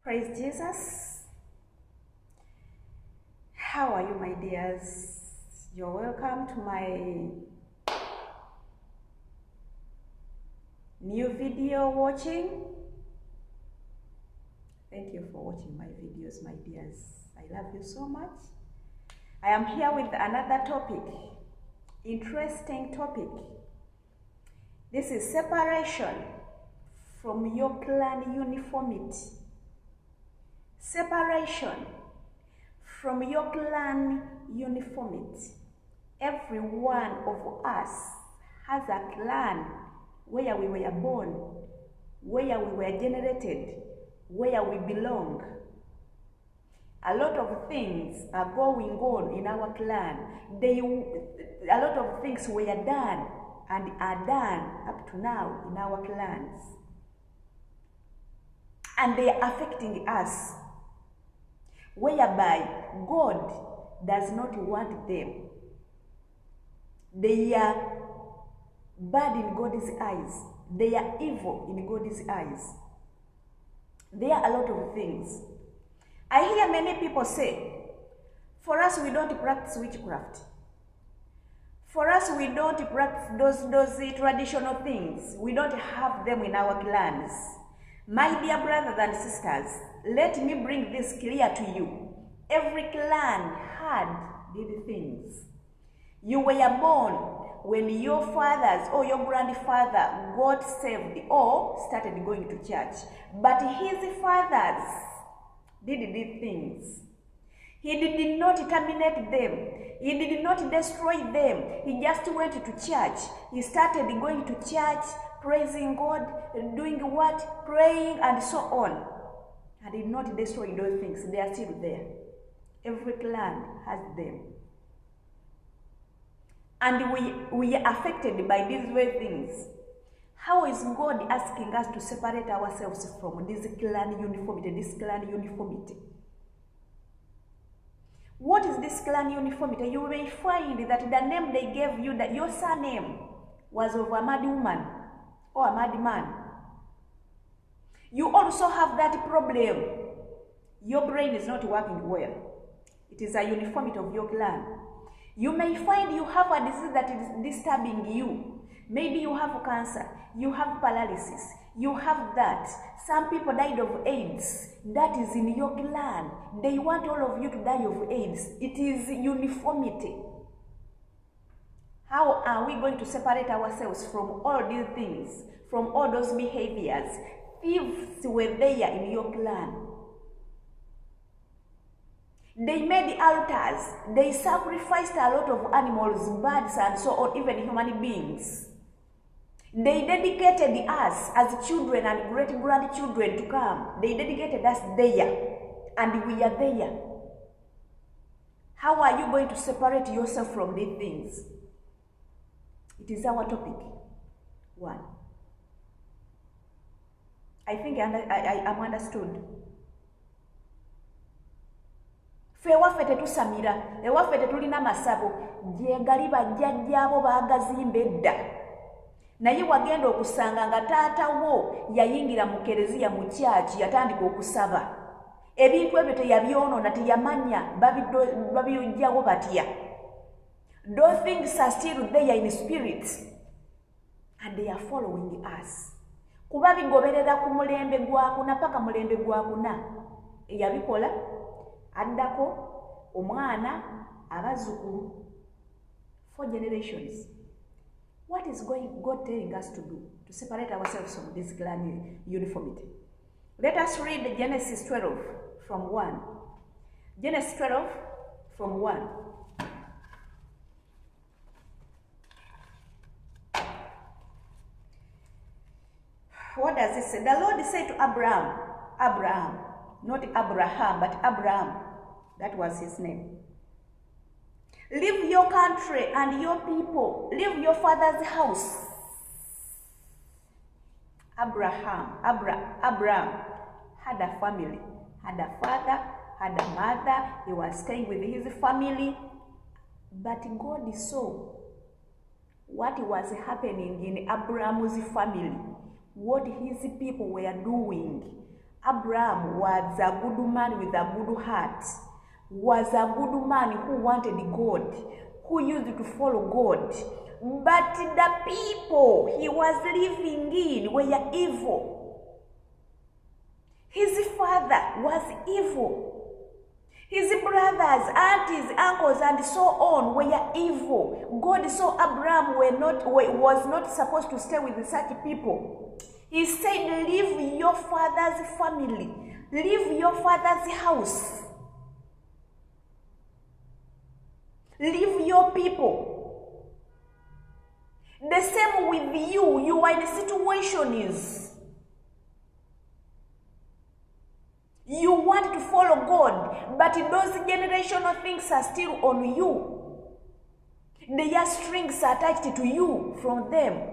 Praise Jesus. How are you, my dears? You're welcome to my new video watching. Thank you for watching my videos, my dears. I love you so much. I am here with another topic, interesting topic. This is separation from your clan uniformity. Separation from your clan uniformity. Every one of us has a clan where we were born, where we were generated, where we belong. A lot of things are going on in our clan. A lot of things were done and are done up to now in our clans. And they are affecting us, whereby God does not want them. They are bad in God's eyes. They are evil in God's eyes. There are a lot of things. I hear many people say, for us we don't practice witchcraft. For us we don't practice those traditional things. We don't have them in our clans. My dear brothers and sisters, let me bring this clear to you. Every clan had these things. You were born when your fathers or your grandfather got saved or started going to church. But his fathers did these things. He did not terminate them. He did not destroy them. He just went to church. He started going to church, praising God, doing what? Praying and so on. And did not destroy those things. They are still there. Every clan has them. And we are affected by these very things. How is God asking us to separate ourselves from this clan uniformity? What is this clan uniformity? You may find that the name they gave you, that your surname was of a mad woman or a mad man. You also have that problem. Your brain is not working well. It is a uniformity of your clan. You may find you have a disease that is disturbing you. Maybe you have cancer, you have paralysis, you have that. Some people died of AIDS. That is in your clan. They want all of you to die of AIDS. It is uniformity. How are we going to separate ourselves from all these things, from all those behaviors? Thieves were there in your clan. They made altars. They sacrificed a lot of animals, birds, and so on, even human beings. They dedicated us as children and great-grandchildren to come. They dedicated us there, and we are there. How are you going to separate yourself from these things? It is our topic. One. I think I am understood. Fe waffe tetusamira, ewaffe tetulina masabo, gyegali bajjajjaabo baagazimba edda. Naye wagenda okusanga nga taata wo yayingira mu kereziya mu kyaki yatandika okusaba. Ebintu ebyo teyabyonoona, teyamanya babiyojjawo batya. Those things are still there in spirit, and they are following us. Kuba bigoberera ku mulembe gwakuna paka mulembe gwakuna. Eyabikola addako omwana abazzukulu. 4 generations. What is God telling us to do to separate ourselves from this clan uniformity? Let us read Genesis 12 from 1. Genesis 12 from 1. What does it say? The Lord said to Abraham, not Abraham, but Abraham. That was his name. Leave your country and your people. Leave your father's house. Abraham had a family, had a father, had a mother. He was staying with his family. But God saw what was happening in Abraham's family, what his people were doing. Abraham was a good man with a good heart, was a good man who wanted God, who used to follow God. But the people he was living in were evil. His father was evil. His brothers, aunties, uncles, and so on were evil. God saw Abraham was not supposed to stay with such people. He said, leave your father's family, leave your father's house, leave your people. The same with you. You are in situations. You want to follow God, but those generational things are still on you. Their strings attached to you from them.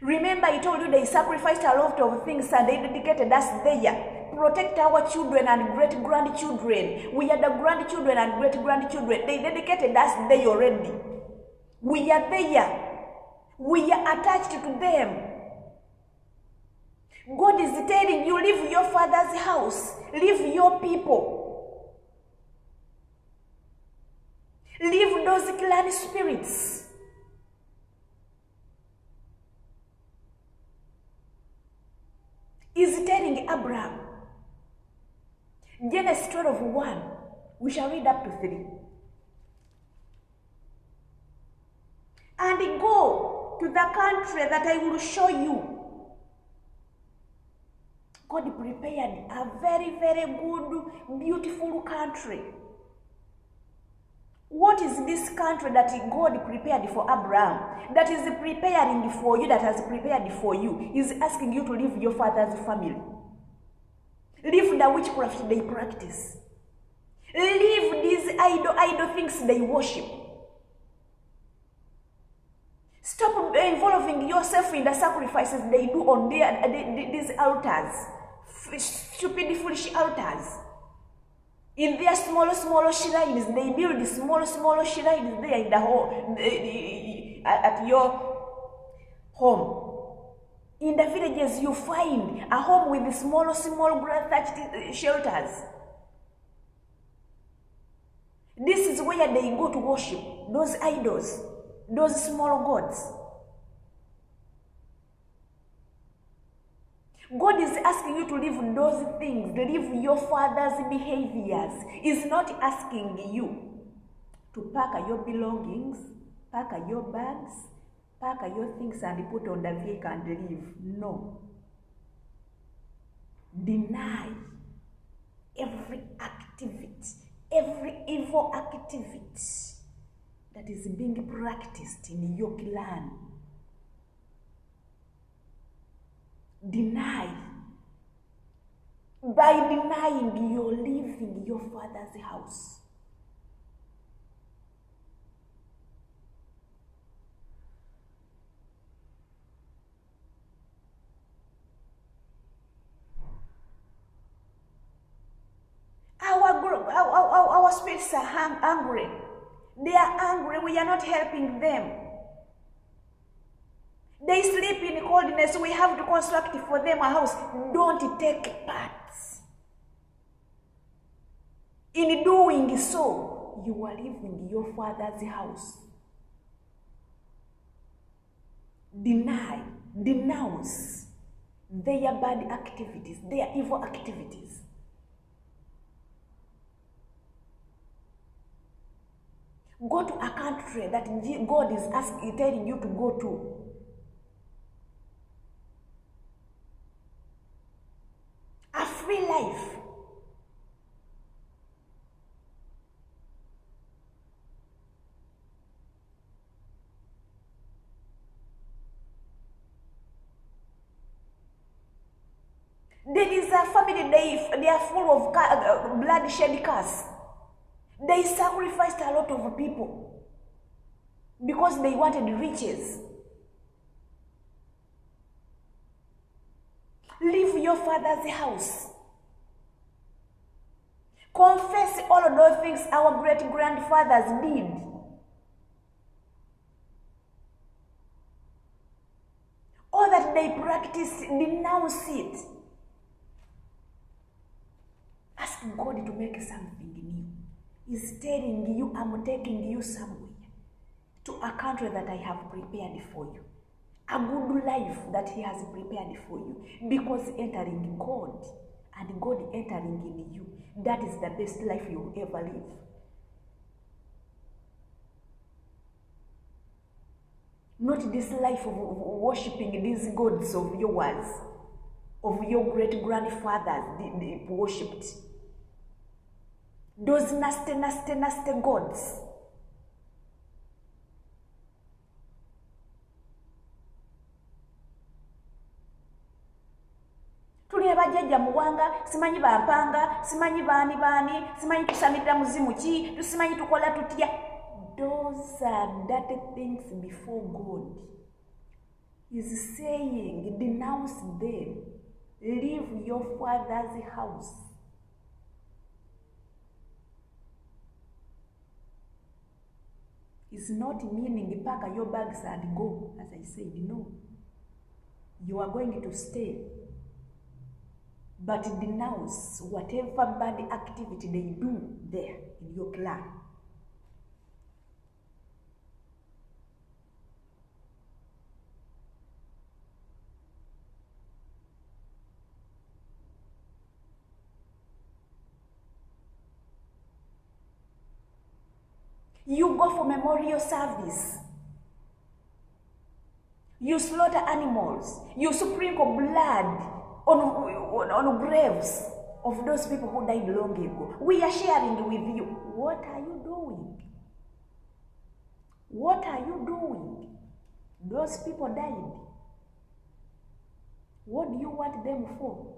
Remember, I told you they sacrificed a lot of things and they dedicated us there. Protect our children and great-grandchildren. We are the grandchildren and great-grandchildren. They dedicated us there already. We are there. We are attached to them. God is telling you, leave your father's house, leave your people, leave those clan spirits. He's telling Abraham. Genesis 12:1, we shall read up to 3. And go to the country that I will show you. God prepared a very, very good, beautiful country. What is this country that God prepared for Abraham? That is preparing for you, that has prepared for you. He's asking you to leave your father's family. Leave the witchcraft they practice. Leave these idol things they worship. Stop involving yourself in the sacrifices they do on these altars. Stupid, foolish altars. In their small shrines, they build small shrines there in the home, at your home. In the villages, you find a home with small thatched shelters. This is where they go to worship those idols, those small gods. God is asking you to leave those things, leave your father's behaviors. He's not asking you to pack your belongings, pack your bags, pack your things and put on the vehicle and leave. No. Deny every activity, every evil activity that is being practiced in your clan. Deny. By denying, you're leaving your father's house. Our spirits are hungry. They are angry. We are not helping them. They sleep in coldness. We have to construct for them a house. Don't take part. In doing so, you are leaving your father's house. Deny, denounce their bad activities, their evil activities. Go to a country that God is telling you to go to. A free life. There is a family, they are full of bloodshed curse. They sacrificed a lot of people because they wanted riches. Leave your father's house. Confess all of those things our great-grandfathers did. All that they practiced, denounce it. Ask God to make something new. He's telling you, I'm taking you somewhere, to a country that I have prepared for you. A good life that he has prepared for you. Because entering God and God entering in you, that is the best life you will ever live. Not this life of worshipping these gods of yours, of your great grandfathers they worshipped. Those nasty gods. Tuli abajjajja muwanga, simanyi bampanga, simanyi baani, simanyi tusamira muzimu ki, tusimanyi tukola tutya. Those are dirty things before God. He's saying, denounce them. Leave your father's house. It's not meaning pack your bags and go, as I said, no. You are going to stay. But denounce whatever bad activity they do there in your clan. You go for memorial service. You slaughter animals. You sprinkle blood on graves of those people who died long ago. We are sharing with you. What are you doing? What are you doing? Those people died. What do you want them for?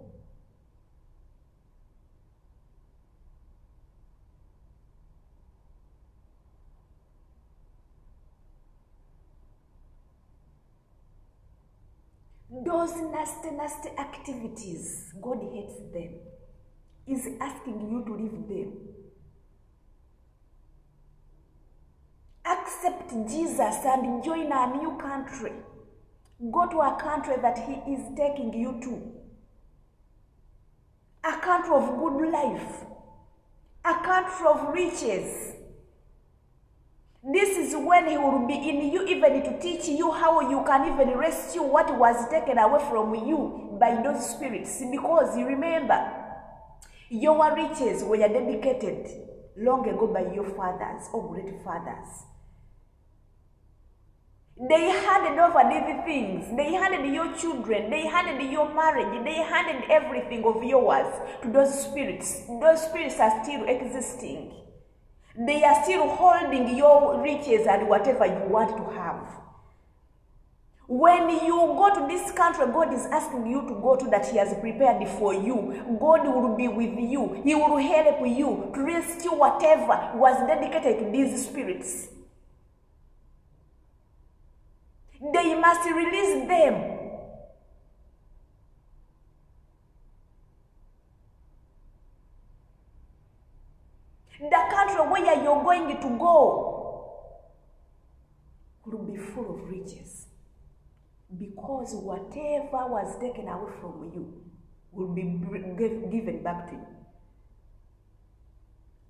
Those nasty activities, God hates them. He's asking you to leave them. Accept Jesus and join a new country. Go to a country that he is taking you to. A country of good life. A country of riches. This is when he will be in you, even to teach you how you can even rescue what was taken away from you by those spirits. Because you remember, your riches were dedicated long ago by your fathers or great fathers. They handed over these things. They handed your children. They handed your marriage. They handed everything of yours to those spirits. Those spirits are still existing. They are still holding your riches and whatever you want to have. When you go to this country, God is asking you to go to that he has prepared for you. God will be with you. He will help you to rescue whatever was dedicated to these spirits. They must release them. The country where you're going to go will be full of riches. Because whatever was taken away from you will be given back to you.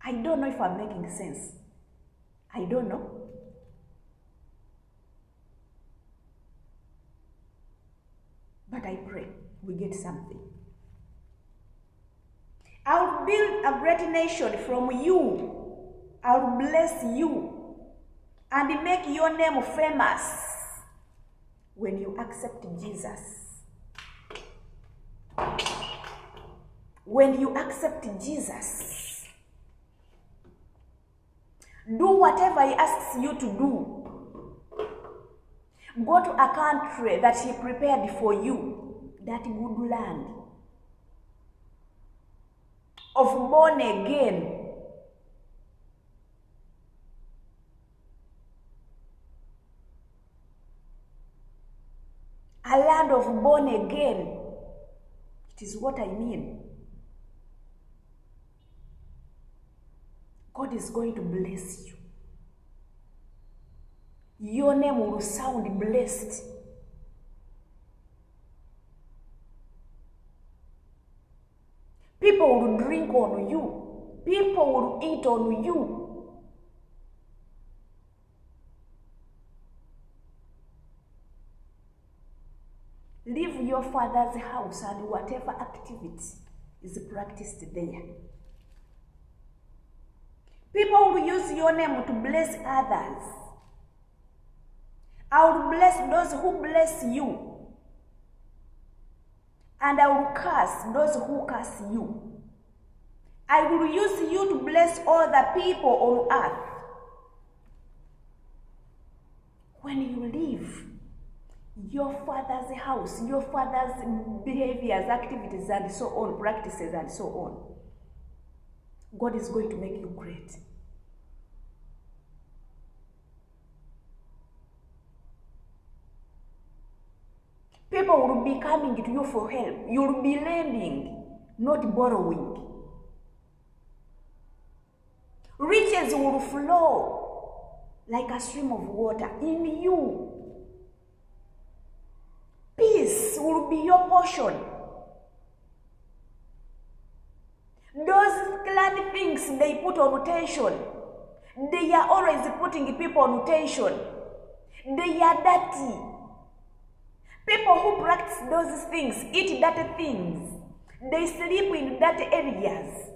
I don't know if I'm making sense. I don't know. But I pray we get something. I'll build a great nation from you. I'll bless you and make your name famous when you accept Jesus. When you accept Jesus, do whatever he asks you to do. Go to a country that he prepared for you, that good land of born again. A land of born again. It is what I mean. God is going to bless you. Your name will sound blessed. People will drink on you. People will eat on you. Leave your father's house and whatever activity is practiced there. People will use your name to bless others. I will bless those who bless you. And I will curse those who curse you. I will use you to bless all the people on earth. When you leave your father's house, your father's behaviors, activities, and so on, practices, and so on, God is going to make you great. People will be coming to you for help. You will be lending, not borrowing. Riches will flow like a stream of water in you. Peace will be your portion. Those clan things they put on tension, they are always putting people on tension. They are dirty. People who practice those things eat dirty things. They sleep in dirty areas.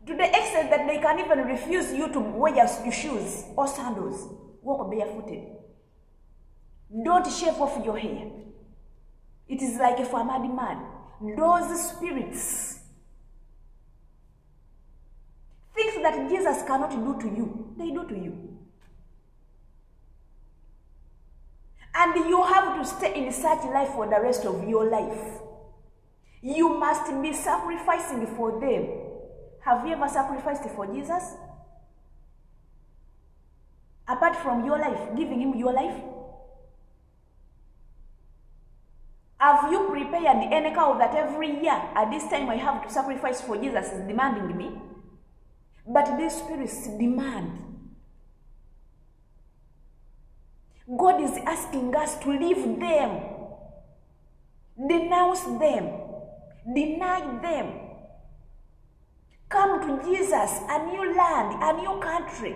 To the extent that they can even refuse you to wear your shoes or sandals. Walk barefooted. Don't shave off your hair. It is like a mad man. Those spirits, things that Jesus cannot do to you, they do to you. And you have to stay in such life for the rest of your life. You must be sacrificing for them. Have you ever sacrificed for Jesus? Apart from your life, giving him your life? Have you prepared any cow that every year at this time I have to sacrifice for Jesus is demanding me? But these spirits demand. God is asking us to leave them, denounce them, deny them. Come to Jesus, a new land, a new country,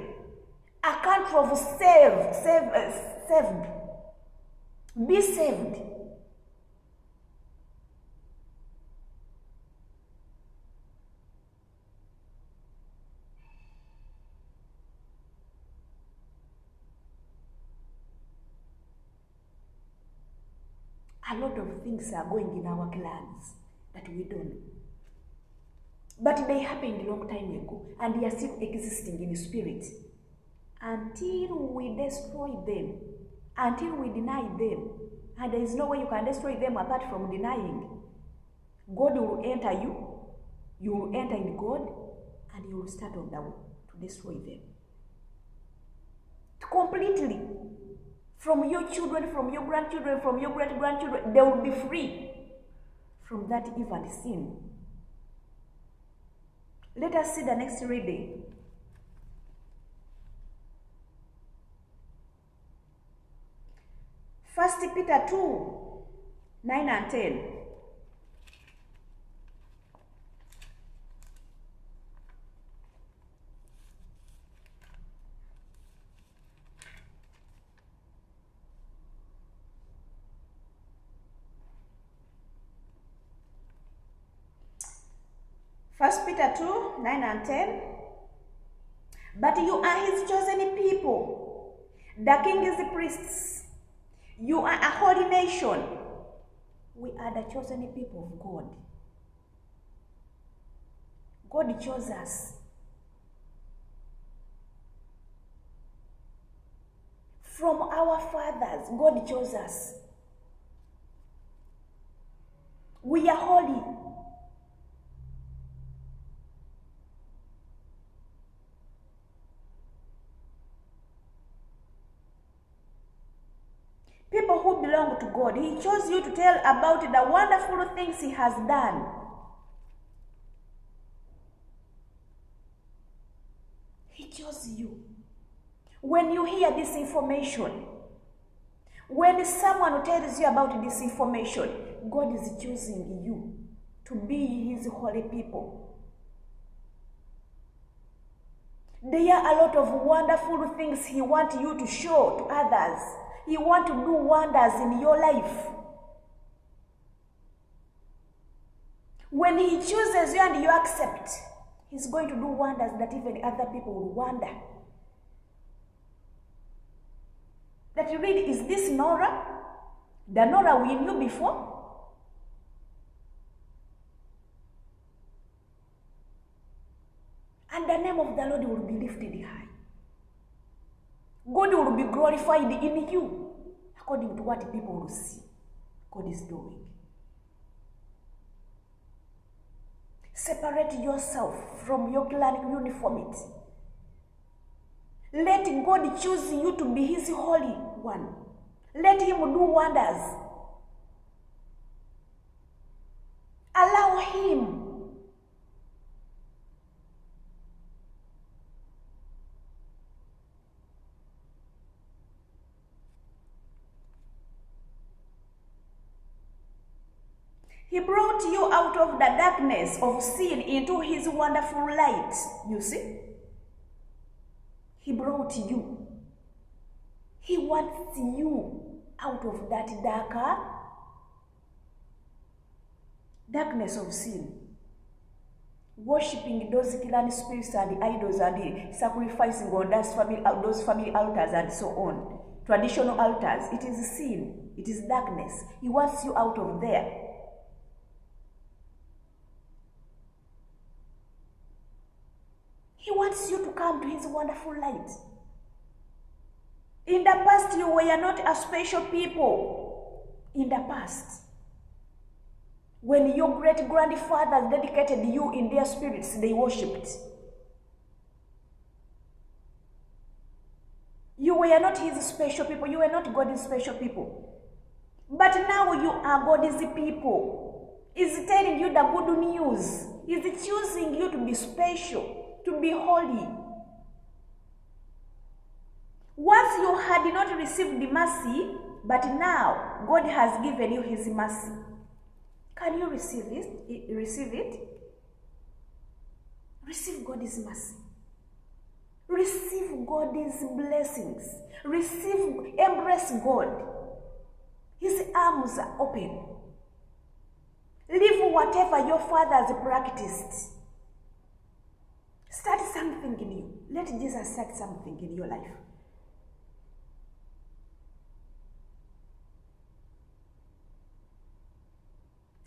a country of saved. Be saved. A lot of things are going in our clans that we don't know. But they happened a long time ago, and they are still existing in spirit. Until we destroy them, until we deny them, and there is no way you can destroy them apart from denying. God will enter you, you will enter in God, and you will start on the way to destroy them. Completely. From your children, from your grandchildren, from your great-grandchildren, they will be free from that evil sin. Let us see the next reading. First Peter 2, 9 and 10. First Peter 2, 9 and 10. But you are his chosen people, the king's priests. You are a holy nation. We are the chosen people of God. God chose us. From our fathers, God chose us. We are holy. People who belong to God. He chose you to tell about the wonderful things he has done. He chose you. When you hear this information, when someone tells you about this information, God is choosing you to be his holy people. There are a lot of wonderful things he wants you to show to others. He wants to do wonders in your life. When he chooses you and you accept, he's going to do wonders that even other people will wonder. That really, is this Nora? The Nora we knew before? And the name of the Lord will be lifted high. God will be glorified in you according to what people will see God is doing. Separate yourself from your clan uniformity. Let God choose you to be his holy one. Let him do wonders. Allow him. He brought you out of the darkness of sin into his wonderful light. You see? He brought you. He wants you out of that darkness of sin. Worshipping those clan spirits and idols and sacrificing on those family altars and so on. Traditional altars. It is sin. It is darkness. He wants you out of there. He wants you to come to his wonderful light. In the past, you were not a special people. In the past, when your great-grandfathers dedicated you in their spirits, they worshipped. You were not his special people. You were not God's special people. But now you are God's people. He's telling you the good news. He's choosing you to be special, to be holy. Once you had not received the mercy, but now God has given you his mercy. Can you receive it? Receive it? Receive God's mercy. Receive God's blessings. Embrace God. His arms are open. Leave whatever your fathers practiced. Start something in you. Let Jesus start something in your life.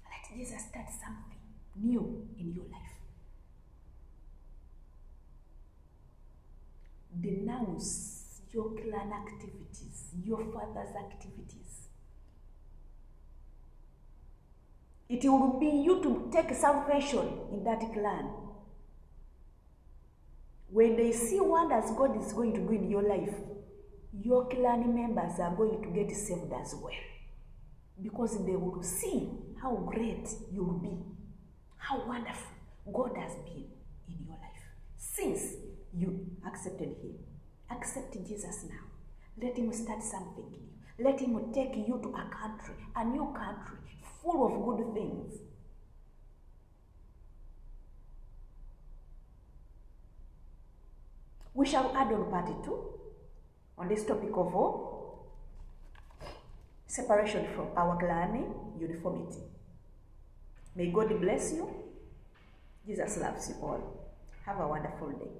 Let Jesus start something new in your life. Denounce your clan activities, your father's activities. It will be you to take salvation in that clan. When they see wonders God is going to do in your life, your clan members are going to get saved as well. Because they will see how great you will be, how wonderful God has been in your life. Since you accepted him, accept Jesus now. Let him start something in you. Let him take you to a country, a new country, full of good things. We shall add on part 2 on this topic of separation from our clan uniformity. May God bless you. Jesus loves you all. Have a wonderful day.